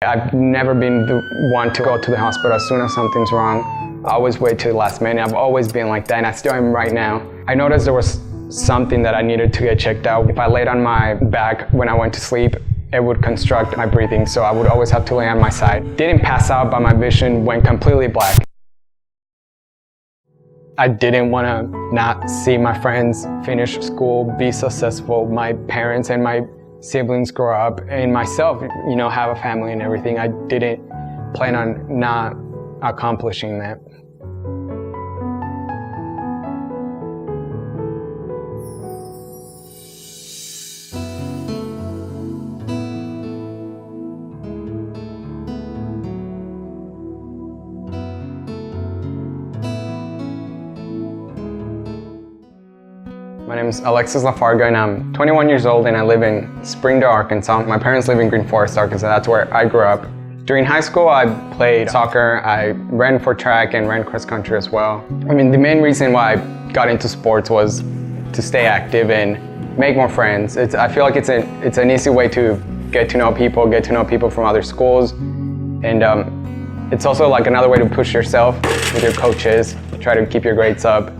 I've never been the one to go to the hospital as soon as something's wrong. I always wait to the last minute. I've always been like that, and I still am right now. I noticed there was something that I needed to get checked out. If I laid on my back when I went to sleep, it would construct my breathing, so I would always have to lay on my side. Didn't pass out, but my vision went completely black. I didn't want to not see my friends finish school, be successful, my parents and my siblings grow up, and myself, have a family and everything. I didn't plan on not accomplishing that. My name is Alexis Lafarga, and I'm 21 years old, and I live in Springdale, Arkansas. My parents live in Green Forest, Arkansas. That's where I grew up. During high school, I played soccer. I ran for track and ran cross country as well. The main reason why I got into sports was to stay active and make more friends. I feel like it's an easy way to get to know people from other schools, and it's also like another way to push yourself with your coaches, try to keep your grades up.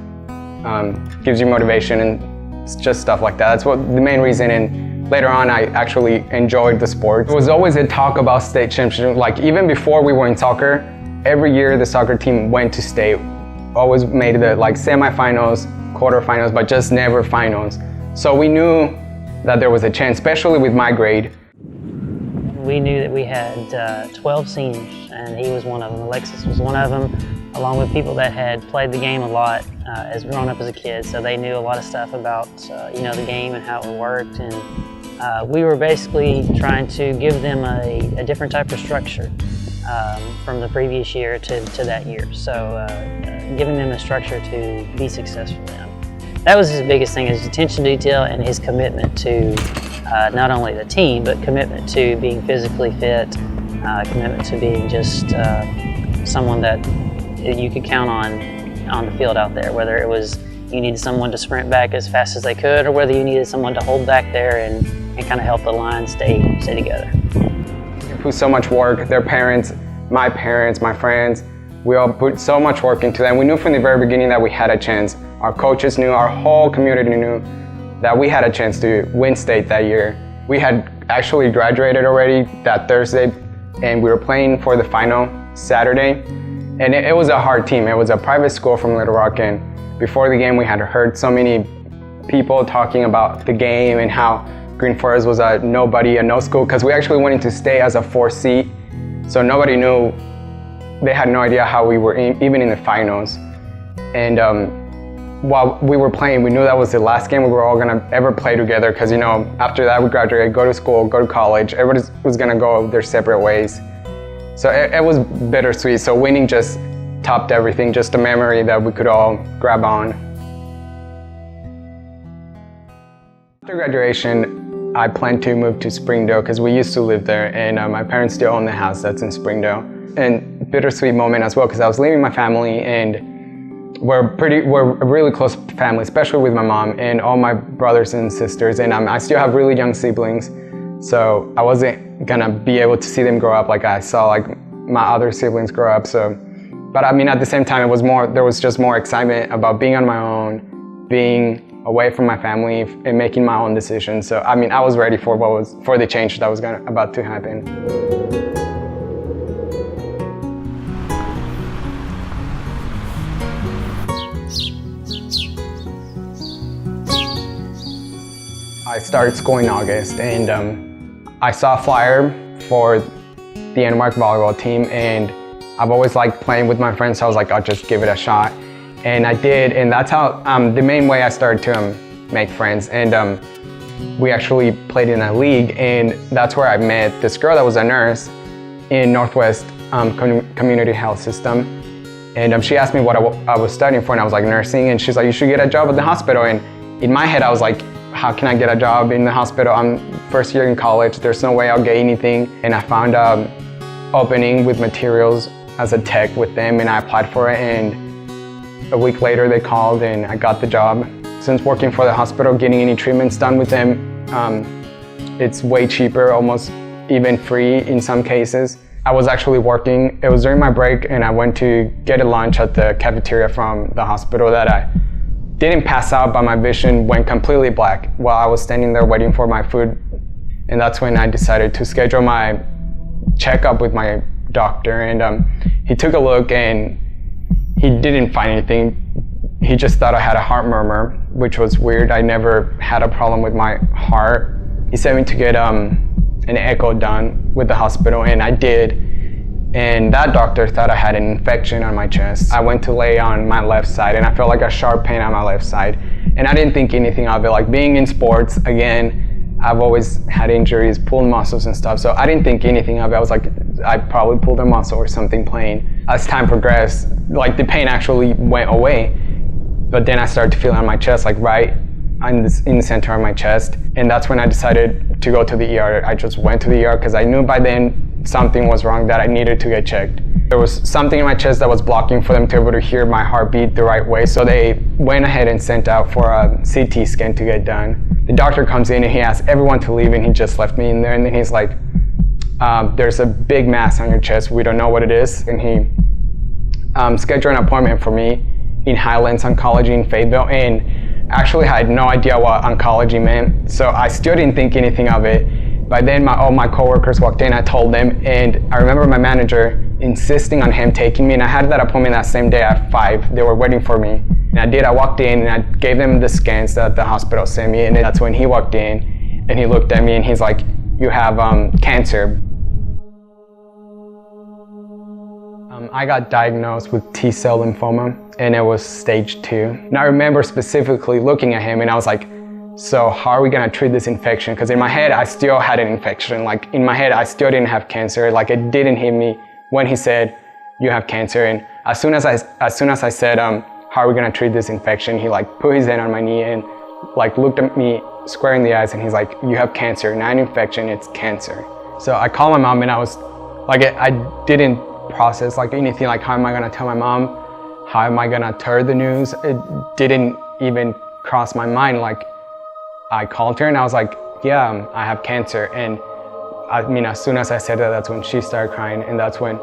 Gives you motivation, and it's just stuff like that. That's what the main reason, and later on I actually enjoyed the sport. It was always a talk about state championship. Like even before we were in soccer, every year the soccer team went to state, always made the semifinals, quarterfinals, but just never finals. So we knew that there was a chance, especially with my grade. We knew that we had 12 seniors, and he was one of them. Alexis was one of them, along with people that had played the game a lot as growing up as a kid, so they knew a lot of stuff about the game and how it worked. And we were basically trying to give them a different type of structure from the previous year to that year. So giving them a structure to be successful in. That was his biggest thing, his attention to detail and his commitment to not only the team, but commitment to being physically fit, commitment to being just someone that you could count on the field out there, whether it was you needed someone to sprint back as fast as they could, or whether you needed someone to hold back there and kind of help the line stay together. They put so much work, their parents, my friends, we all put so much work into that. We knew from the very beginning that we had a chance. Our coaches knew, our whole community knew that we had a chance to win state that year. We had actually graduated already that Thursday, and we were playing for the final Saturday. And it was a hard team. It was a private school from Little Rock, and before the game we had heard so many people talking about the game and how Green Forest was a nobody, a no school, because we actually went into state as a 4th seed. So nobody knew, they had no idea how we were even in the finals. And while we were playing, we knew that was the last game we were all gonna ever play together, because after that we graduated, go to school, go to college, everybody was gonna go their separate ways. So it was bittersweet. So winning just topped everything, just a memory that we could all grab on. After graduation, I planned to move to Springdale because we used to live there, and my parents still own the house that's in Springdale. And bittersweet moment as well, because I was leaving my family, and we're a really close family, especially with my mom and all my brothers and sisters, and I still have really young siblings. So I wasn't gonna be able to see them grow up like I saw my other siblings grow up. But at the same time, there was just more excitement about being on my own, being away from my family and making my own decisions. So I was ready for the change that was about to happen. I started school in August, and I saw a flyer for the NWAC volleyball team, and I've always liked playing with my friends, so I was like, I'll just give it a shot. And I did, and that's how the main way I started to make friends. And we actually played in a league, and that's where I met this girl that was a nurse in Northwest Community Health System. And she asked me what I was studying for, and I was like, nursing, and she's like, you should get a job at the hospital. And in my head, I was like, how can I get a job in the hospital? I'm first year in college, there's no way I'll get anything. And I found an opening with materials as a tech with them, and I applied for it, and a week later they called and I got the job. Since working for the hospital, getting any treatments done with them, it's way cheaper, almost even free in some cases. I was actually working, it was during my break, and I went to get a lunch at the cafeteria from the hospital that I didn't pass out, but my vision went completely black while I was standing there waiting for my food. And that's when I decided to schedule my checkup with my doctor, and he took a look and he didn't find anything. He just thought I had a heart murmur, which was weird. I never had a problem with my heart. He sent me to get an echo done with the hospital, and I did. And that doctor thought I had an infection on my chest. I went to lay on my left side, and I felt like a sharp pain on my left side. And I didn't think anything of it. Like, being in sports, again, I've always had injuries, pulled muscles and stuff, so I didn't think anything of it. I was like, I probably pulled a muscle or something playing. As time progressed, like, the pain actually went away, but then I started to feel it on my chest, like right in the center of my chest, and that's when I decided to go to the ER. I just went to the ER because I knew by then something was wrong, that I needed to get checked. There was something in my chest that was blocking for them to be able to hear my heartbeat the right way, so they went ahead and sent out for a CT scan to get done. The doctor comes in and he asks everyone to leave, and he just left me in there, and then he's like, there's a big mass on your chest, we don't know what it is. And he scheduled an appointment for me in Highlands Oncology in Fayetteville, and actually I had no idea what oncology meant, so I still didn't think anything of it. By then all my coworkers walked in, I told them, and I remember my manager insisting on him taking me, and I had that appointment that same day at 5. They were waiting for me, and I did. I walked in and I gave them the scans that the hospital sent me, and that's when he walked in and he looked at me and he's like, you have cancer. I got diagnosed with T-cell lymphoma, and it was stage 2. And I remember specifically looking at him and I was like, so how are we gonna treat this infection? Because in my head, I still had an infection. Like, in my head, I still didn't have cancer. Like, it didn't hit me when he said, you have cancer. And as soon as I said, how are we gonna treat this infection? He like put his hand on my knee and like looked at me square in the eyes, and he's like, you have cancer, not an infection, it's cancer. So I called my mom, and I was like, I didn't process like anything, like how am I gonna tell my mom? How am I gonna tell her the news? It didn't even cross my mind. Like, I called her and I was like, yeah, I have cancer. And I mean, as soon as I said that, that's when she started crying, and that's when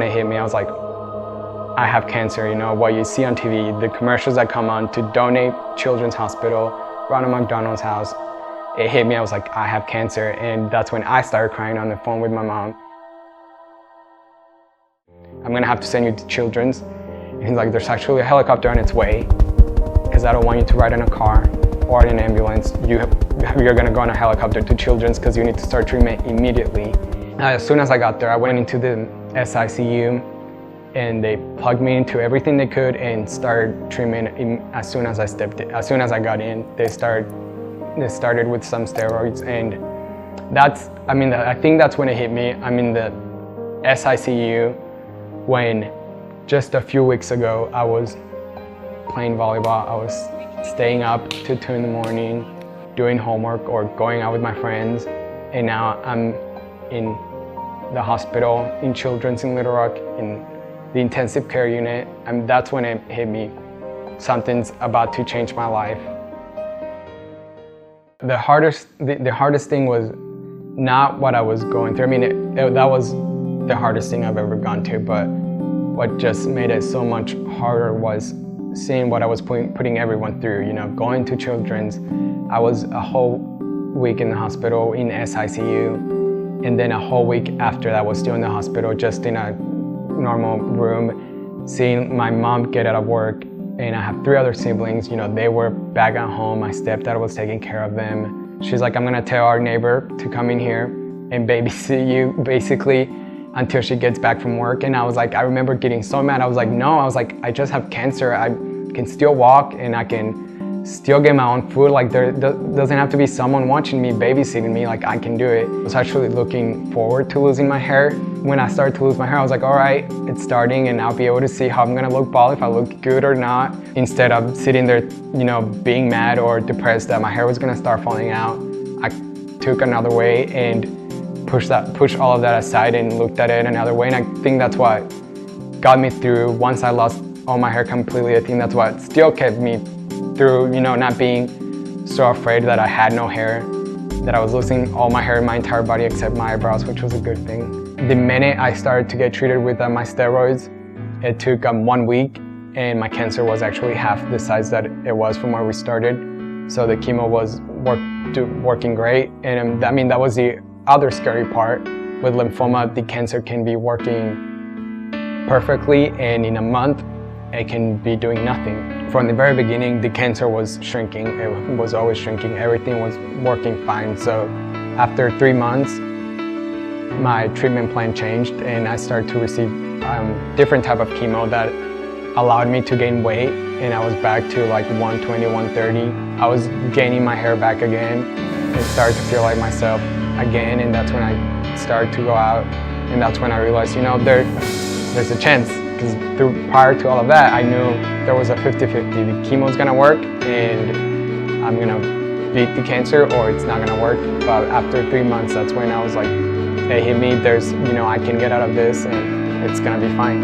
it hit me. I was like, I have cancer. You know, what you see on TV, the commercials that come on to donate Children's Hospital, Ronald McDonald's house, it hit me. I was like, I have cancer. And that's when I started crying on the phone with my mom. I'm gonna have to send you to Children's. And he's like, there's actually a helicopter on its way, because I don't want you to ride in a car or in an ambulance. You're gonna go on a helicopter to Children's because you need to start treatment immediately. As soon as I got there, I went into the SICU, and they plugged me into everything they could and started treatment as soon as I got in. They started with some steroids, and I think that's when it hit me. I'm in the SICU when just a few weeks ago I was playing volleyball. I was staying up till 2 in the morning, doing homework or going out with my friends, and now I'm in the hospital in Children's in Little Rock in the intensive care unit, and that's when it hit me. Something's about to change my life. The hardest thing was not what I was going through. I mean, that was the hardest thing I've ever gone through, but what just made it so much harder was seeing what I was putting everyone through, you know, going to Children's. I was a whole week in the hospital in SICU, and then a whole week after that I was still in the hospital, just in a normal room, seeing my mom get out of work. And I have 3 other siblings, you know, they were back at home. My stepdad was taking care of them. She's like, I'm gonna tell our neighbor to come in here and babysit you, basically, until she gets back from work. And I was like, I remember getting so mad. I was like, no, I was like, I just have cancer. I can still walk and I can still get my own food. Like, there doesn't have to be someone watching me, babysitting me. Like, I can do it. I was actually looking forward to losing my hair. When I started to lose my hair, I was like, all right, it's starting, and I'll be able to see how I'm gonna look bald, if I look good or not, instead of sitting there, you know, being mad or depressed that my hair was gonna start falling out. I took another way and pushed all of that aside and looked at it another way. And I think that's what got me through. Once I lost all my hair completely, I think that's what still kept me through, you know, not being so afraid that I had no hair. that I was losing all my hair in my entire body except my eyebrows, which was a good thing. The minute I started to get treated with my steroids, it took 1 week, and my cancer was actually half the size that it was from where we started. So the chemo was working great, and I mean, that was the other scary part. With lymphoma, the cancer can be working perfectly, and in a month, it can be doing nothing. From the very beginning, the cancer was shrinking. It was always shrinking. Everything was working fine. So after 3 months, my treatment plan changed, and I started to receive different type of chemo that allowed me to gain weight, and I was back to like 120, 130. I was gaining my hair back again and started to feel like myself again, and that's when I started to go out, and that's when I realized, you know, there's a chance, because prior to all of that, I knew there was a 50-50. The chemo's gonna work, and I'm gonna beat the cancer, or it's not gonna work. But after 3 months, that's when I was like, it hit me, I can get out of this, and it's gonna be fine.